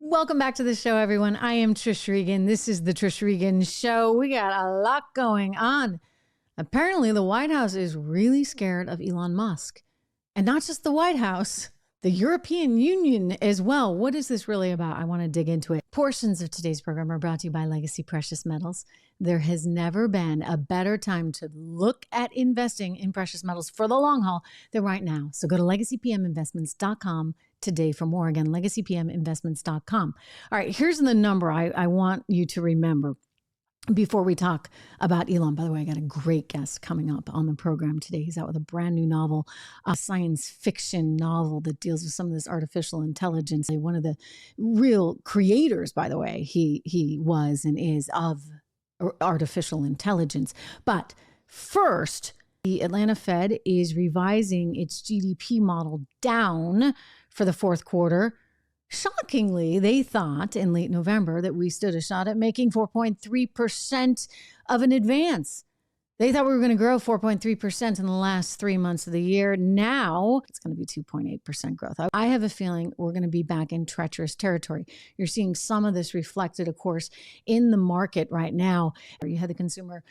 Welcome back to the show, everyone. I am Trish Regan. This is the Trish Regan Show. We got a lot going on. Apparently, the White House is really scared of Elon Musk. And not just the White House, the European Union as well. What is this really about? I want to dig into it. Portions of today's program are brought to you by Legacy Precious Metals. There has never been a better time to look at investing in precious metals for the long haul than right now. So go to legacypminvestments.com today for more. Again, legacypminvestments.com. All right, here's the number I want you to remember before we talk about Elon. By the way, I got a great guest coming up on the program today. He's out with a brand new novel, a science fiction novel that deals with some of this artificial intelligence. One of the real creators, by the way, he was and is of artificial intelligence. But first, the Atlanta Fed is revising its GDP model down for the fourth quarter. Shockingly, they thought in late November that we stood a shot at making 4.3% of an advance. They thought we were going to grow 4.3% in the last 3 months of the year. Now it's going to be 2.8% growth. I have a feeling we're going to be back in treacherous territory. You're seeing some of this reflected, of course, in the market right now. You had the consumer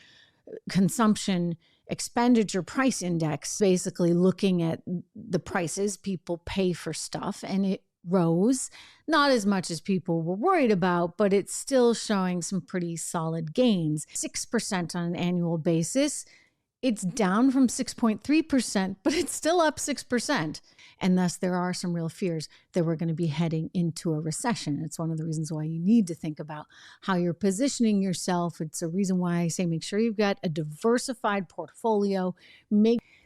consumption expenditure price index, basically looking at the prices people pay for stuff, and it rose, not as much as people were worried about, but it's still showing some pretty solid gains. 6% on an annual basis. It's down from 6.3%, but it's still up 6%. And thus there are some real fears that we're going to be heading into a recession. It's one of the reasons why you need to think about how you're positioning yourself. It's a reason why I say make sure you've got a diversified portfolio.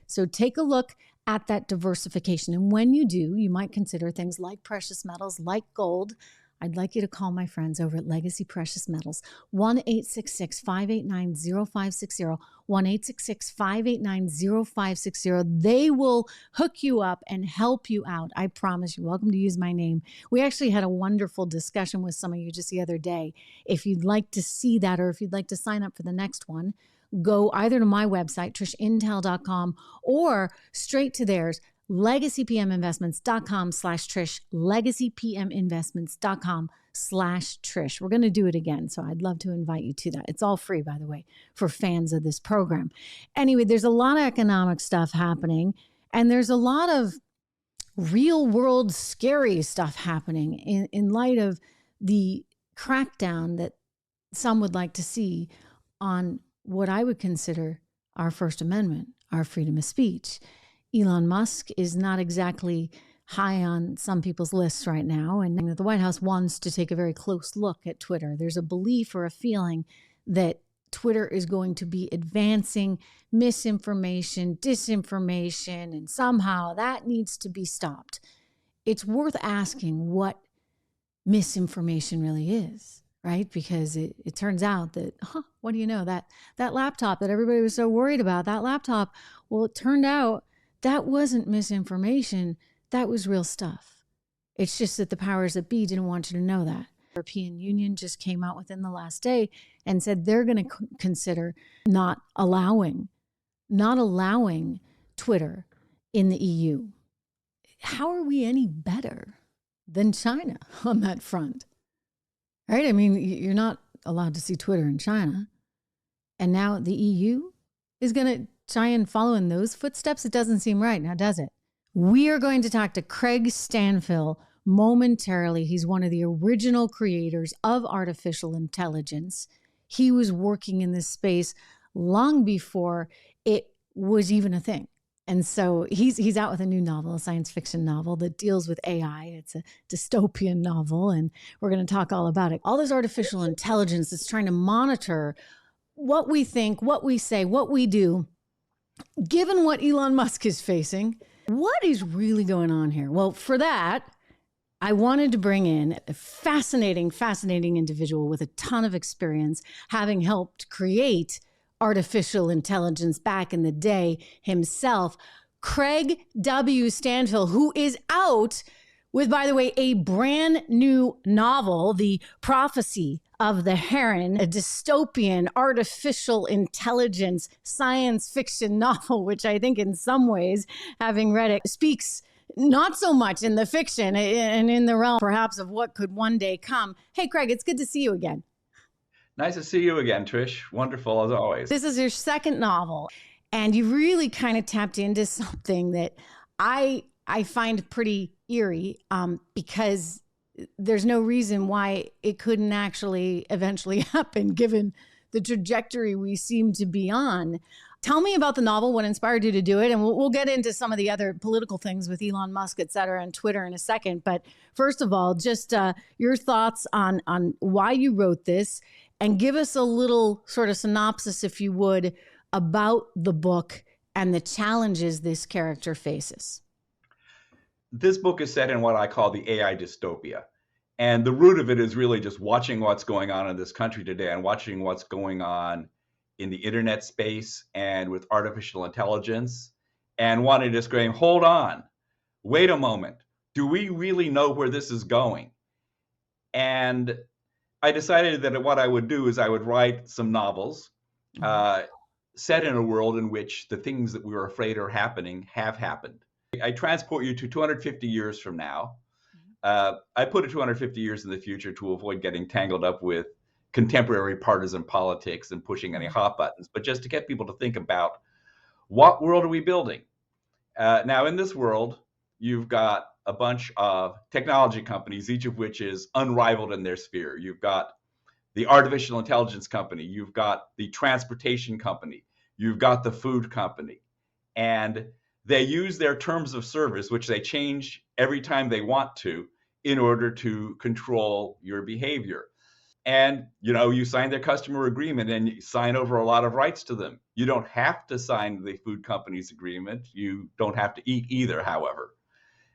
So take a look at that diversification. And when you do, you might consider things like precious metals, like gold. I'd like you to call my friends over at Legacy Precious Metals, 1-866-589-0560, 1-866-589-0560. They will hook you up and help you out. I promise you. Welcome to use my name. We actually had a wonderful discussion with some of you just the other day. If you'd like to see that, or if you'd like to sign up for the next one, go either to my website, trishintel.com, or straight to theirs, legacypminvestments.com/Trish, legacypminvestments.com/Trish. We're going to do it again, so I'd love to invite you to that. It's all free, by the way, for fans of this program. Anyway, there's a lot of economic stuff happening, and there's a lot of real world scary stuff happening in light of the crackdown that some would like to see on what I would consider our First Amendment, our freedom of speech. Elon Musk is not exactly high on some people's lists right now, and the White House wants to take a very close look at Twitter. There's a belief or a feeling that Twitter is going to be advancing misinformation, disinformation, and somehow that needs to be stopped. It's worth asking what misinformation really is, right? Because it turns out that, what do you know, that laptop that everybody was so worried about, that laptop, well, it turned out that wasn't misinformation. That was real stuff. It's just that the powers that be didn't want you to know that. The European Union just came out within the last day and said they're going to consider not allowing Twitter in the EU. How are we any better than China on that front? Right? I mean, you're not allowed to see Twitter in China. And now the EU is going to try and follow in those footsteps. It doesn't seem right now, does it? We are going to talk to Craig Stanfill momentarily. He's one of the original creators of artificial intelligence. He was working in this space long before it was even a thing. And so he's out with a new novel, a science fiction novel that deals with AI. It's a dystopian novel, and we're going to talk all about it. All this artificial intelligence that's trying to monitor what we think, what we say, what we do. Given what Elon Musk is facing, what is really going on here? Well, for that, I wanted to bring in a fascinating individual with a ton of experience, having helped create artificial intelligence back in the day himself, Craig W Stanfill, who is out with, by the way, a brand new novel, The Prophecy of the Heron, a dystopian artificial intelligence science fiction novel, which I think in some ways, having read it, speaks not so much in the fiction and in the realm perhaps of what could one day come. Hey, Craig, it's good to see you again. Nice to see you again, Trish. Wonderful as always. This is your second novel, and you really kind of tapped into something that I find pretty eerie, because there's no reason why it couldn't actually eventually happen given the trajectory we seem to be on. Tell me about the novel, what inspired you to do it, and we'll get into some of the other political things with Elon Musk, et cetera, and Twitter in a second. But first of all, just your thoughts on why you wrote this, and give us a little sort of synopsis, if you would, about the book and the challenges this character faces. This book is set in what I call the AI dystopia. And the root of it is really just watching what's going on in this country today and watching what's going on in the internet space and with artificial intelligence, and wanting to scream, hold on, wait a moment. Do we really know where this is going? And I decided that what I would do is I would write some novels set in a world in which the things that we were afraid are happening have happened. I transport you to 250 years from now. I put it 250 years in the future to avoid getting tangled up with contemporary partisan politics and pushing any hot buttons, but just to get people to think about what world are we building? Now, in this world, you've got a bunch of technology companies, each of which is unrivaled in their sphere. You've got the artificial intelligence company, you've got the transportation company, you've got the food company, and they use their terms of service, which they change every time they want to, in order to control your behavior. And, you sign their customer agreement and you sign over a lot of rights to them. You don't have to sign the food company's agreement. You don't have to eat either, however.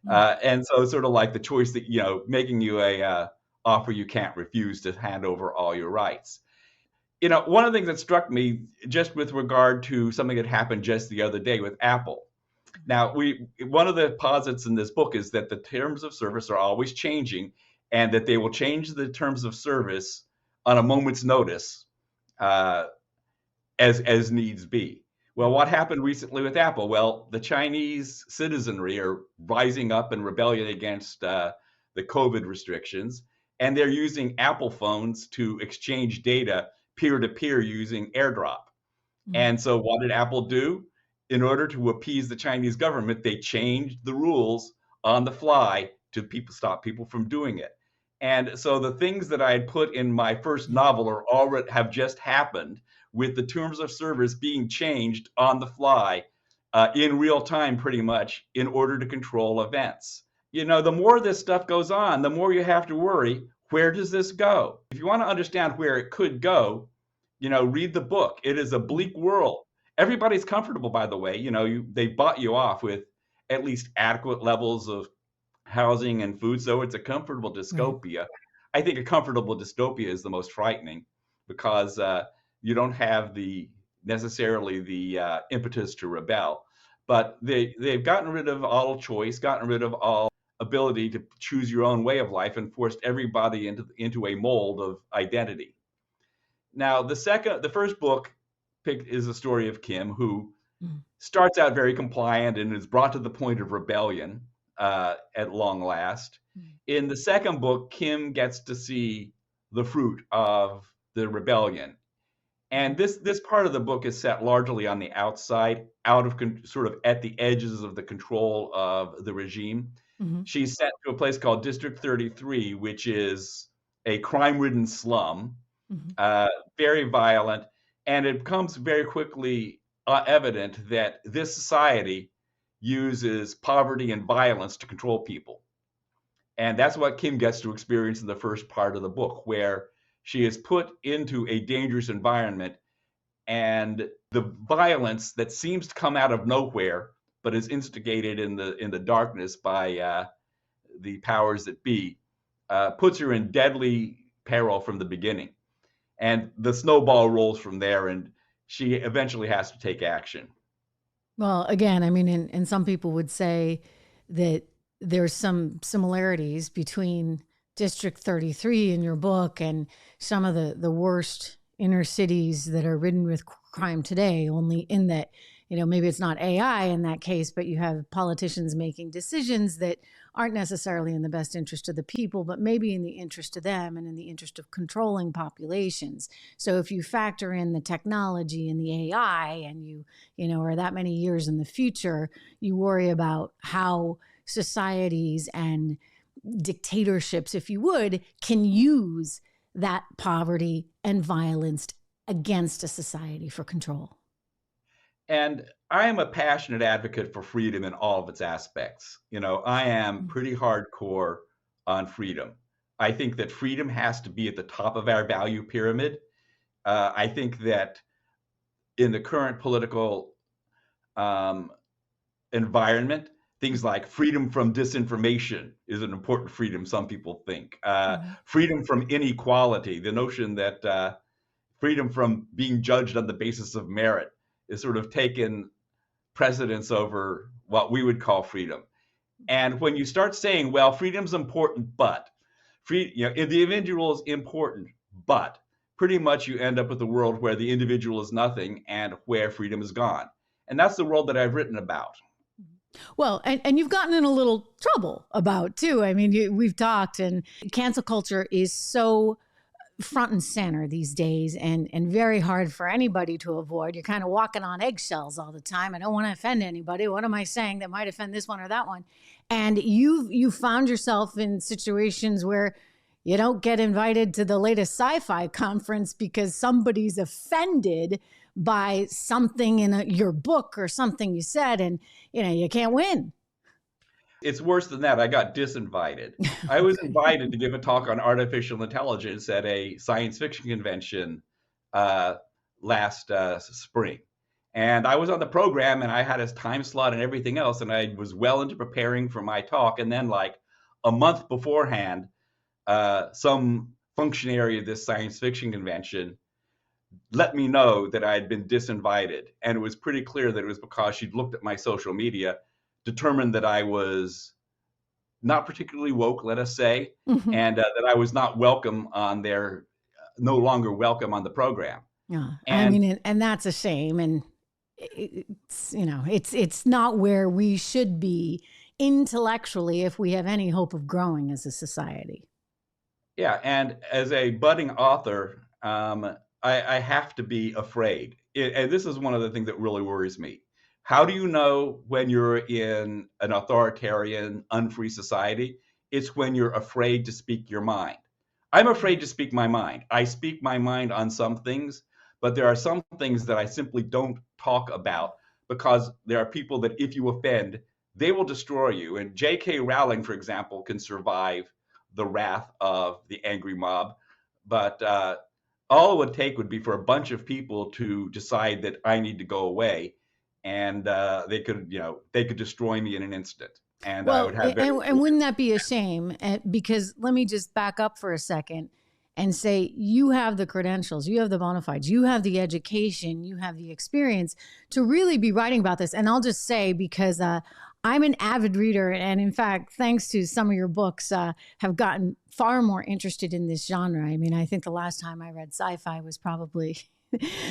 And so it's sort of like the choice that, making you a offer you can't refuse to hand over all your rights. One of the things that struck me just with regard to something that happened just the other day with Apple. Now, one of the posits in this book is that the terms of service are always changing, and that they will change the terms of service on a moment's notice as needs be. Well, what happened recently with Apple? Well, the Chinese citizenry are rising up in rebellion against the COVID restrictions, and they're using Apple phones to exchange data peer-to-peer using AirDrop. And so what did Apple do? In order to appease the Chinese government, they changed the rules on the fly to stop people from doing it. And so the things that I had put in my first novel have just happened, with the terms of service being changed on the fly in real time, pretty much, in order to control events. The more this stuff goes on, the more you have to worry, where does this go? If you want to understand where it could go, read the book. It is a bleak world. Everybody's comfortable, by the way. They bought you off with at least adequate levels of housing and food, so it's a comfortable dystopia. Right. I think a comfortable dystopia is the most frightening, because you don't have necessarily the impetus to rebel. But they've gotten rid of all choice, gotten rid of all ability to choose your own way of life, and forced everybody into a mold of identity. Now, the first book is the story of Kim, who starts out very compliant and is brought to the point of rebellion at long last. In the second book, Kim gets to see the fruit of the rebellion. And this part of the book is set largely on the outside, sort of at the edges of the control of the regime. She's sent to a place called District 33, which is a crime-ridden slum, very violent. And it becomes very quickly evident that this society uses poverty and violence to control people. And that's what Kim gets to experience in the first part of the book, where she is put into a dangerous environment, and the violence that seems to come out of nowhere, but is instigated in the darkness by the powers that be, puts her in deadly peril from the beginning. And the snowball rolls from there, and she eventually has to take action. Well, again, I mean, and some people would say that there's some similarities between District 33 in your book and some of the worst inner cities that are ridden with crime today, only in that maybe it's not AI in that case, but you have politicians making decisions that aren't necessarily in the best interest of the people, but maybe in the interest of them and in the interest of controlling populations. So if you factor in the technology and the AI and you are that many years in the future, you worry about how societies and dictatorships, if you would, can use that poverty and violence against a society for control. And I am a passionate advocate for freedom in all of its aspects. I am pretty hardcore on freedom. I think that freedom has to be at the top of our value pyramid. I think that in the current political environment, things like freedom from disinformation is an important freedom, some people think. Freedom from inequality, the notion that freedom from being judged on the basis of merit is sort of taken precedence over what we would call freedom. And when you start saying, well, freedom's important, but the individual is important, but pretty much you end up with a world where the individual is nothing and where freedom is gone. And that's the world that I've written about. Well, and you've gotten in a little trouble about too. I mean, we've talked, and cancel culture is so front and center these days and very hard for anybody to avoid. You're kind of walking on eggshells all the time. I don't want to offend anybody. What am I saying that might offend this one or that one? And you found yourself in situations where you don't get invited to the latest sci-fi conference because somebody's offended by something in your book or something you said, and you can't win. It's worse than that. I got disinvited. I was invited to give a talk on artificial intelligence at a science fiction convention last spring. And I was on the program and I had a time slot and everything else. And I was well into preparing for my talk. And then like a month beforehand, some functionary of this science fiction convention let me know that I had been disinvited. And it was pretty clear that it was because she'd looked at my social media, determined that I was not particularly woke, let us say, and that I was not welcome on no longer welcome on the program. Yeah, and that's a shame. And it's not where we should be intellectually if we have any hope of growing as a society. Yeah, and as a budding author, I have to be afraid. And this is one of the things that really worries me. How do you know when you're in an authoritarian, unfree society? It's when you're afraid to speak your mind. I'm afraid to speak my mind. I speak my mind on some things, but there are some things that I simply don't talk about because there are people that if you offend, they will destroy you. And J.K. Rowling, for example, can survive the wrath of the angry mob. But all it would take would be for a bunch of people to decide that I need to go away. And they could destroy me in an instant, and I would have. And wouldn't that be a shame? Because let me just back up for a second and say you have the credentials, you have the bona fides, you have the education, you have the experience to really be writing about this. And I'll just say, because I'm an avid reader, and in fact, thanks to some of your books, have gotten far more interested in this genre. I mean, I think the last time I read sci-fi was probably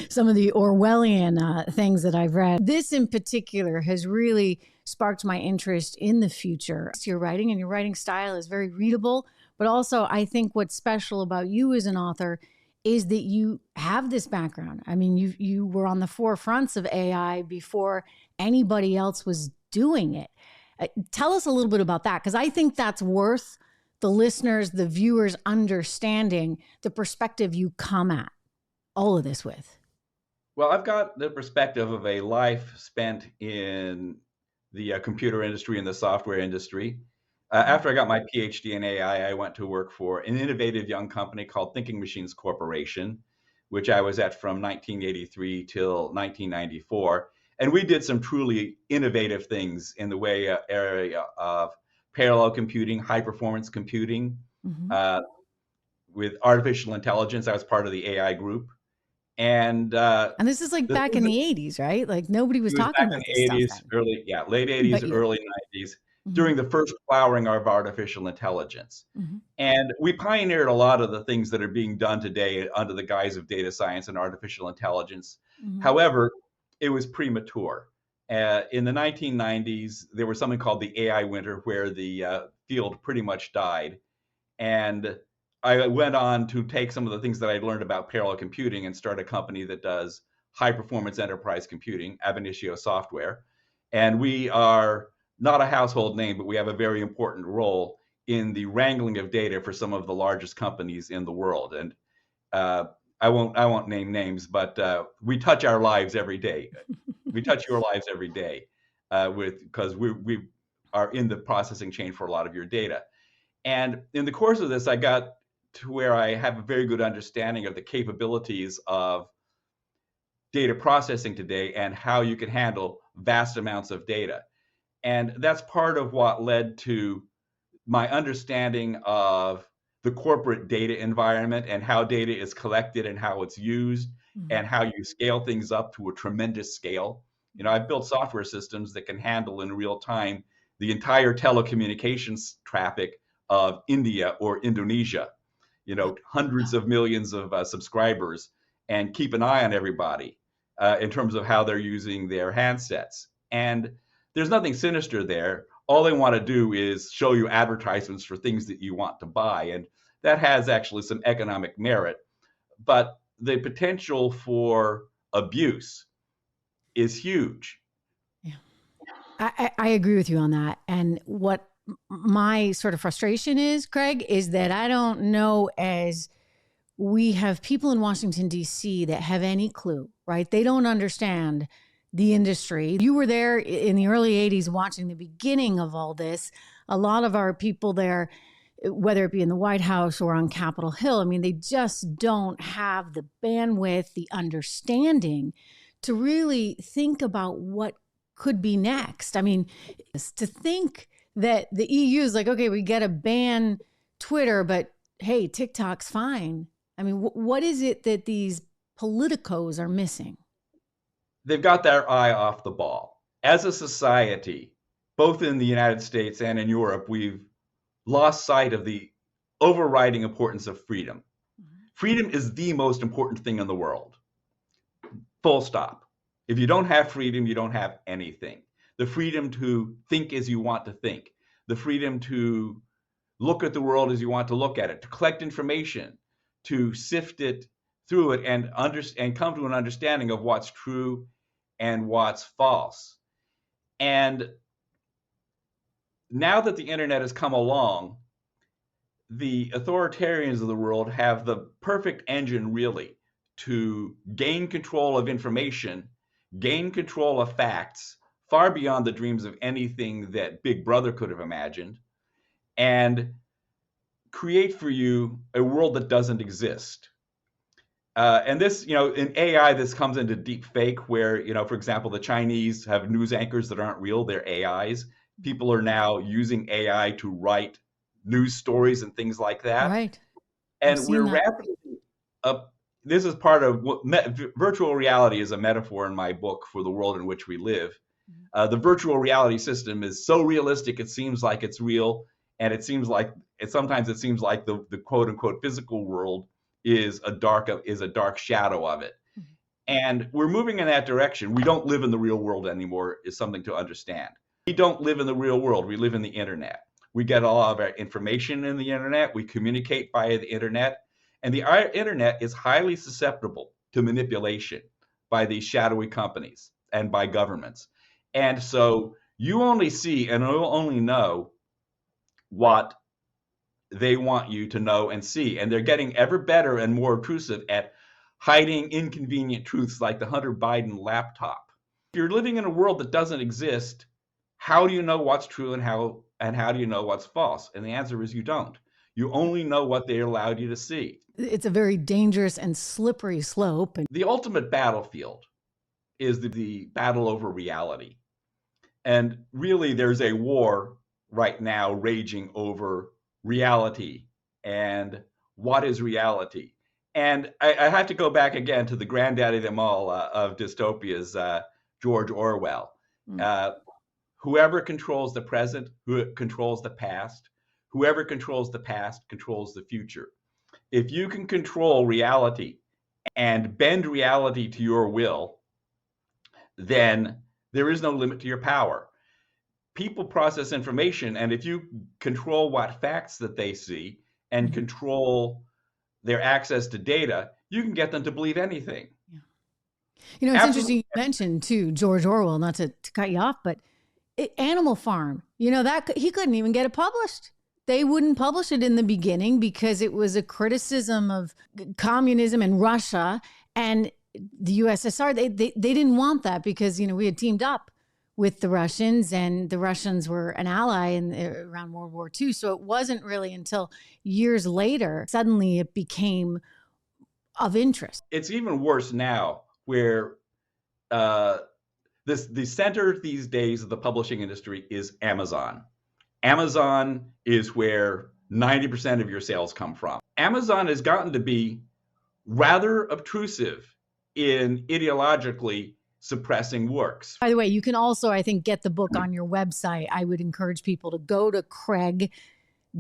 some of the Orwellian things that I've read. This in particular has really sparked my interest in the future. Your writing and your writing style is very readable, but also I think what's special about you as an author is that you have this background. I mean, you were on the forefronts of AI before anybody else was doing it. Tell us a little bit about that, because I think that's worth the listeners, the viewers understanding the perspective you come at all of this with. Well, I've got the perspective of a life spent in the computer industry and the software industry. After I got my PhD in AI, I went to work for an innovative young company called Thinking Machines Corporation, which I was at from 1983 till 1994. And we did some truly innovative things in the area of parallel computing, high performance computing, with artificial intelligence. I was part of the AI group. And this is like back in the 80s, right? Like nobody was talking about this stuff then. Late 80s, early 90s, during the first flowering of artificial intelligence. And we pioneered a lot of the things that are being done today under the guise of data science and artificial intelligence. However, it was premature. In the 1990s, there was something called the AI winter where the field pretty much died. And I went on to take some of the things that I learned about parallel computing and start a company that does high performance enterprise computing, Ab Initio Software. And we are not a household name, but we have a very important role in the wrangling of data for some of the largest companies in the world. And I won't name names, but we touch our lives every day. We touch your lives every day because we are in the processing chain for a lot of your data. And in the course of this, I got to where I have a very good understanding of the capabilities of data processing today and how you can handle vast amounts of data. And that's part of what led to my understanding of the corporate data environment and how data is collected and how it's used and how you scale things up to a tremendous scale. You know, I've built software systems that can handle in real time the entire telecommunications traffic of India or Indonesia, you know, hundreds of millions of subscribers, and keep an eye on everybody in terms of how they're using their handsets. And there's nothing sinister there. All they want to do is show you advertisements for things that you want to buy. And that has actually some economic merit. But the potential for abuse is huge. Yeah. I agree with you on that. And what my sort of frustration is, Craig, is that I don't know as we have people in Washington, D.C. that have any clue, right? They don't understand the industry. You were there in the early 80s watching the beginning of all this. A lot of our people there, whether it be in the White House or on Capitol Hill, I mean, they just don't have the bandwidth, the understanding to really think about what could be next. I mean, to think that the EU is like, okay, we got to ban Twitter, but hey, TikTok's fine. I mean, what is it that these politicos are missing? They've got their eye off the ball. As a society, both in the United States and in Europe, we've lost sight of the overriding importance of freedom. Freedom is the most important thing in the world. Full stop. If you don't have freedom, you don't have anything. The freedom to think as you want to think, the freedom to look at the world as you want to look at it, to collect information, to sift it through it and come to an understanding of what's true and what's false. And now that the internet has come along, the authoritarians of the world have the perfect engine really to gain control of information, gain control of facts, far beyond the dreams of anything that Big Brother could have imagined, and create for you a world that doesn't exist. And this, you know, in AI, this comes into deep fake where, you know, for example, the Chinese have news anchors that aren't real, they're AIs. People are now using AI to write news stories and things like that. Right. And we're rapidly up. This is part of what virtual reality is a metaphor in my book for the world in which we live. The virtual reality system is so realistic, it seems like it's real. And it seems like sometimes it seems like the quote unquote physical world is a dark shadow of it. And we're moving in that direction. We don't live in the real world anymore is something to understand. We don't live in the real world. We live in the internet. We get all of our information in the internet. We communicate via the internet. And the internet is highly susceptible to manipulation by these shadowy companies and by governments. And so you only see and you'll only know what they want you to know and see. And they're getting ever better and more obtrusive at hiding inconvenient truths like the Hunter Biden laptop. If you're living in a world that doesn't exist, how do you know what's true and how do you know what's false? And the answer is you don't. You only know what they allowed you to see. It's a very dangerous and slippery slope. The ultimate battlefield is the battle over reality. And really, there's a war right now raging over reality and what is reality. And I have to go back again to the granddaddy of them all of dystopias, George Orwell. Whoever controls the present, who controls the past, whoever controls the past controls the future. If you can control reality and bend reality to your will, then there is no limit to your power. People process information, and if you control what facts that they see and control their access to data, you can get them to believe anything. Yeah. You know, it's interesting you mentioned too George Orwell, not to cut you off, but Animal Farm, you know, that he couldn't even get it published. They wouldn't publish it in the beginning because it was a criticism of communism and Russia and the USSR. They didn't want that because, you know, we had teamed up with the Russians, and the Russians were an ally around World War II. So it wasn't really until years later, suddenly it became of interest. It's even worse now, where the center these days of the publishing industry is Amazon. Amazon is where 90% of your sales come from. Amazon has gotten to be rather obtrusive in ideologically suppressing works. By the way, you can also, I think, get the book on your website. I would encourage people to go to Craig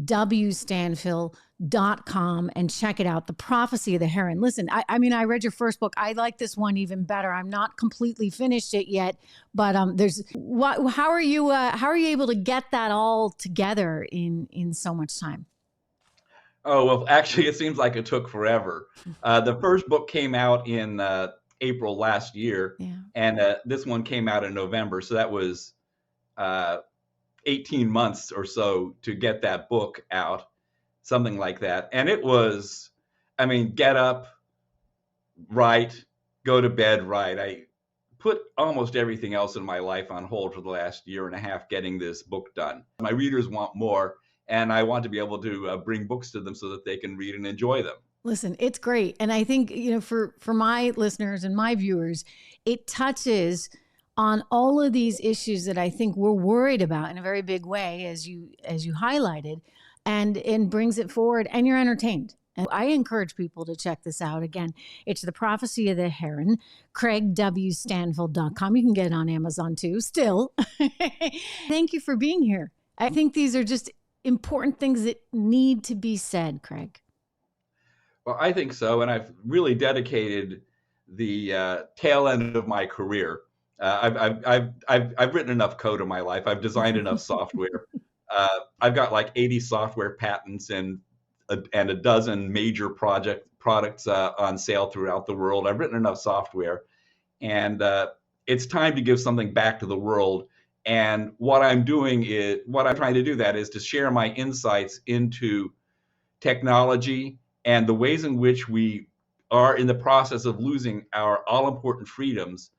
W Stanfill.com and check it out. The Prophecy of the Heron. Listen, I mean, I read your first book. I like this one even better. I'm not completely finished it yet, but how are you able to get that all together in so much time? Oh, well, actually, it seems like it took forever. The first book came out in April last year, and this one came out in November. So that was 18 months or so to get that book out, something like that. And it was, I mean, get up, write, go to bed, write. I put almost everything else in my life on hold for the last year and a half getting this book done. My readers want more, and I want to be able to bring books to them so that they can read and enjoy them. Listen, it's great. And I think, you know, for my listeners and my viewers, it touches on all of these issues that I think we're worried about in a very big way, as you highlighted, and brings it forward, and you're entertained. And I encourage people to check this out. Again, it's The Prophecy of the Heron, CraigWStanfill.com. You can get it on Amazon too, still. Thank you for being here. I think these are just important things that need to be said, Craig. Well, I think so, and I've really dedicated the tail end of my career. I've written enough code in my life. I've designed enough software. I've got like 80 software patents and a dozen major products on sale throughout the world. I've written enough software, and it's time to give something back to the world. And what I'm trying to do that is to share my insights into technology and the ways in which we are in the process of losing our all-important freedoms,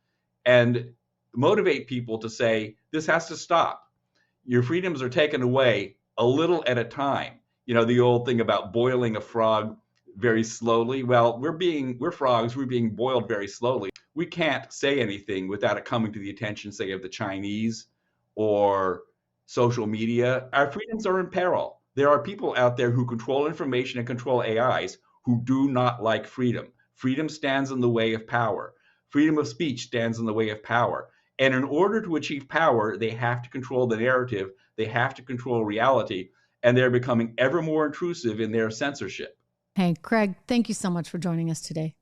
and motivate people to say, this has to stop. Your freedoms are taken away a little at a time. You know, the old thing about boiling a frog very slowly. Well, we're frogs, we're being boiled very slowly. We can't say anything without it coming to the attention, say, of the Chinese or social media. Our freedoms are in peril. There are people out there who control information and control AIs who do not like freedom. Freedom stands in the way of power. Freedom of speech stands in the way of power. And in order to achieve power, they have to control the narrative. They have to control reality. And they're becoming ever more intrusive in their censorship. Hey, Craig, thank you so much for joining us today.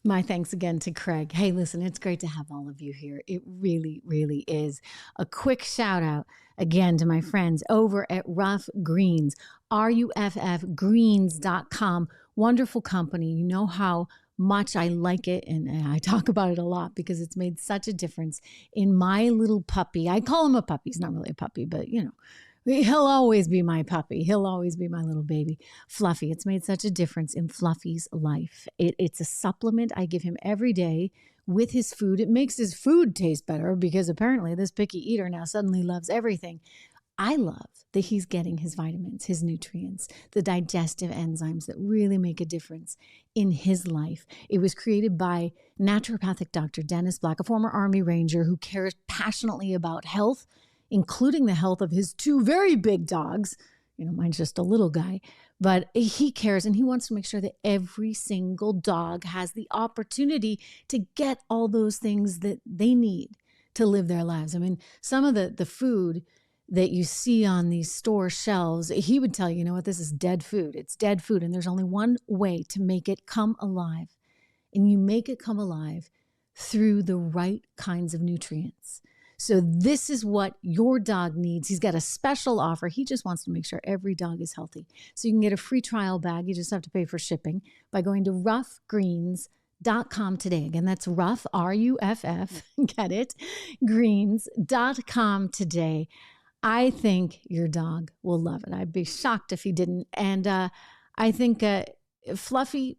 My thanks again to Craig. Hey, listen, it's great to have all of you here. It really, really is. A quick shout out again to my friends over at Rough Greens, ruffgreens.com. Wonderful company. You know how much I like it, and I talk about it a lot because it's made such a difference in my little puppy. I call him a puppy. He's not really a puppy, but you know, he'll always be my puppy. He'll always be my little baby, Fluffy. It's made such a difference in Fluffy's life. It's a supplement I give him every day with his food. It makes his food taste better because apparently this picky eater now suddenly loves everything. I love that he's getting his vitamins, his nutrients, the digestive enzymes that really make a difference in his life. It was created by naturopathic Dr. Dennis Black, a former Army Ranger who cares passionately about health, including the health of his two very big dogs. You know, mine's just a little guy, but he cares, and he wants to make sure that every single dog has the opportunity to get all those things that they need to live their lives. I mean, some of the food that you see on these store shelves, he would tell you, you know what, this is dead food. It's dead food, and there's only one way to make it come alive. And you make it come alive through the right kinds of nutrients. So this is what your dog needs. He's got a special offer. He just wants to make sure every dog is healthy. So you can get a free trial bag. You just have to pay for shipping by going to roughgreens.com today. Again, that's rough, R-U-F-F, get it, greens.com today. I think your dog will love it. I'd be shocked if he didn't. And I think Fluffy,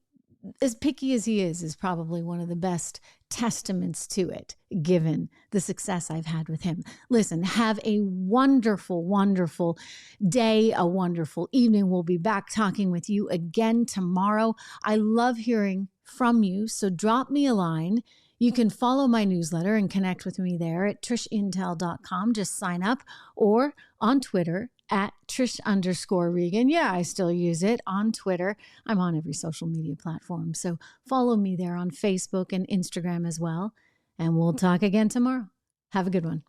as picky as he is probably one of the best testaments to it, given the success I've had with him. Listen, have a wonderful, wonderful day, a wonderful evening. We'll be back talking with you again tomorrow. I love hearing from you, so drop me a line. You can follow my newsletter and connect with me there at trishintel.com. Just sign up, or on Twitter at Trish_Regan. Yeah, I still use it on Twitter. I'm on every social media platform. So follow me there on Facebook and Instagram as well. And we'll talk again tomorrow. Have a good one.